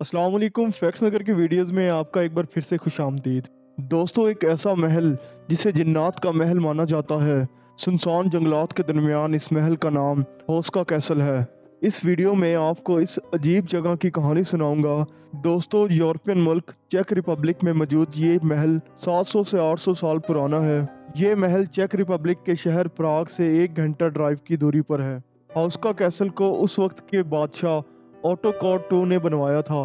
अस्सलाम वालेकुम। फैक्ट्स नगर की वीडियोस में आपका एक बार फिर से खुश आमदीद। दोस्तों, एक ऐसा महल जिसे जिन्नात का महल माना जाता है, सुनसान जंगलात के दरमियान इस महल का नाम होस्का कैसल है। इस वीडियो में आपको इस अजीब जगह की कहानी सुनाऊंगा। दोस्तों, यूरोपियन मुल्क चेक रिपब्लिक में मौजूद ये महल 700 से 800 साल पुराना है। ये महल चेक रिपब्लिक के शहर प्राग से 1 घंटा ड्राइव की दूरी पर है। हाउस्का कैसल को उस वक्त के बादशाह ऑटो कॉड टू ने बनवाया था,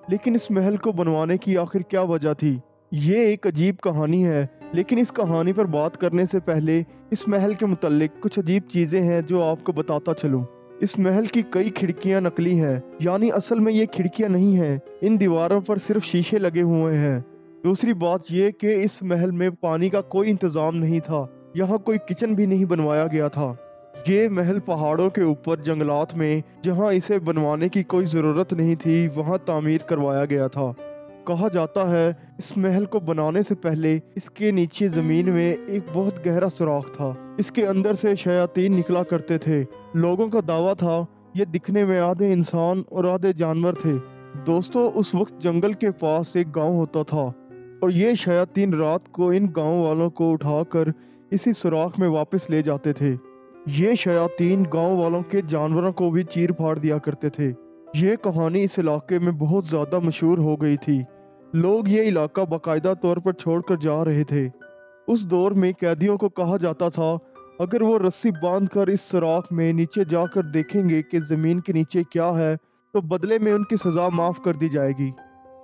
लेकिन इस महल को बनवाने की आखिर क्या वजह थी, ये एक अजीब कहानी है। लेकिन इस कहानी पर बात करने से पहले इस महल के मुतालिक कुछ अजीब चीजें हैं जो आपको बताता चलूं। इस महल की कई खिड़कियां नकली हैं, यानी असल में ये खिड़कियां नहीं हैं। इन दीवारों पर सिर्फ शीशे लगे हुए हैं। दूसरी बात ये कि इस महल में पानी का कोई इंतजाम नहीं था, यहाँ कोई किचन भी नहीं बनवाया गया था। ये महल पहाड़ों के ऊपर जंगलात में, जहां इसे बनवाने की कोई ज़रूरत नहीं थी, वहां तामीर करवाया गया था। कहा जाता है इस महल को बनाने से पहले इसके नीचे ज़मीन में एक बहुत गहरा सुराख था। इसके अंदर से शयातीन निकला करते थे। लोगों का दावा था ये दिखने में आधे इंसान और आधे जानवर थे। दोस्तों, उस वक्त जंगल के पास एक गांव होता था और ये शयातीन रात को इन गांव वालों को उठाकर इसी सुराख में वापस ले जाते थे। ये शयातीन गांव वालों के जानवरों को भी चीर फाड़ दिया करते थे। ये कहानी इस इलाके में बहुत ज़्यादा मशहूर हो गई थी। लोग ये इलाका बाकायदा तौर पर छोड़कर जा रहे थे। उस दौर में कैदियों को कहा जाता था अगर वो रस्सी बांधकर इस सुराख में नीचे जाकर देखेंगे कि ज़मीन के नीचे क्या है, तो बदले में उनकी सज़ा माफ़ कर दी जाएगी।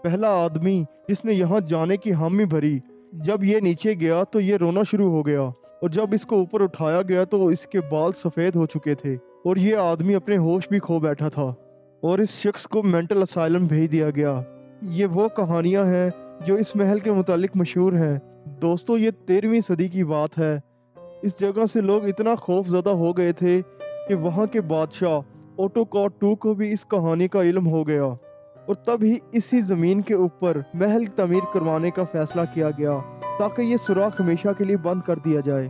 पहला आदमी जिसने यहाँ जाने की हामी भरी, जब ये नीचे गया तो ये रोना शुरू हो गया, और जब इसको ऊपर उठाया गया तो इसके बाल सफ़ेद हो चुके थे और ये आदमी अपने होश भी खो बैठा था और इस शख्स को मेंटल असाइलम भेज दिया गया। ये वो कहानियां हैं जो इस महल के मुतालिक मशहूर हैं। दोस्तों, ये 13वीं सदी की बात है। इस जगह से लोग इतना खौफजदा हो गए थे कि वहाँ के बादशाह ओटोकॉट टू को भी इस कहानी का इल्म हो गया और तब ही इसी ज़मीन के ऊपर महल तमीर करवाने का फैसला किया गया ताकि ये सुराख हमेशा के लिए बंद कर दिया जाए।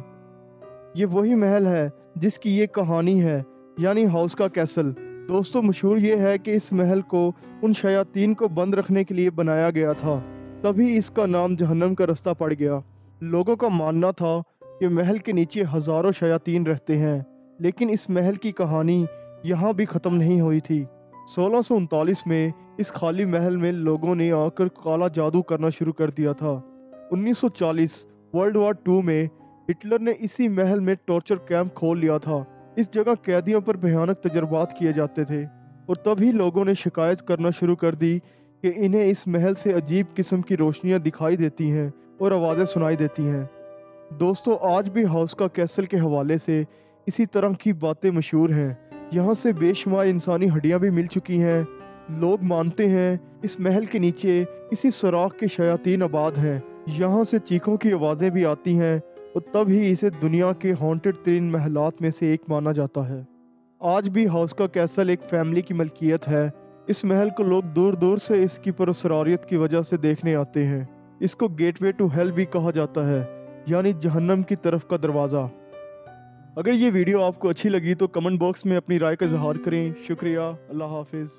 ये वही महल है जिसकी ये कहानी है, यानी हाउस का कैसल। दोस्तों, मशहूर ये है कि इस महल को उन शयातीन को बंद रखने के लिए बनाया गया था, तभी इसका नाम जहन्नम का रास्ता पड़ गया। लोगों का मानना था कि महल के नीचे हजारों शयातीन रहते हैं, लेकिन इस महल की कहानी यहाँ भी ख़त्म नहीं हुई थी। 1639 में इस खाली महल में लोगों ने आकर काला जादू करना शुरू कर दिया था। 1940 वर्ल्ड वॉर 2 में हिटलर ने इसी महल में टॉर्चर कैंप खोल लिया था। इस जगह कैदियों पर भयानक तजर्बात किए जाते थे और तभी लोगों ने शिकायत करना शुरू कर दी कि इन्हें इस महल से अजीब किस्म की रोशनियां दिखाई देती हैं और आवाज़ें सुनाई देती हैं। दोस्तों, आज भी हाउस का कैसल के हवाले से इसी तरह की बातें मशहूर हैं। यहाँ से बेशुमार इंसानी हड्डियाँ भी मिल चुकी हैं। लोग मानते हैं इस महल के नीचे इसी सुराख के शयातीन आबाद हैं। यहाँ से चीखों की आवाज़ें भी आती हैं और तब ही इसे दुनिया के हॉन्टेड तरीन महलात में से एक माना जाता है। आज भी हाउस का कैसल एक फैमिली की मलकियत है। इस महल को लोग दूर दूर से इसकी पुरअसरारियत की वजह से देखने आते हैं। इसको गेटवे टू हेल भी कहा जाता है, यानी जहन्नम की तरफ का दरवाज़ा। अगर ये वीडियो आपको अच्छी लगी तो कमेंट बॉक्स में अपनी राय का इजहार करें। शुक्रिया। अल्लाह हाफिज़।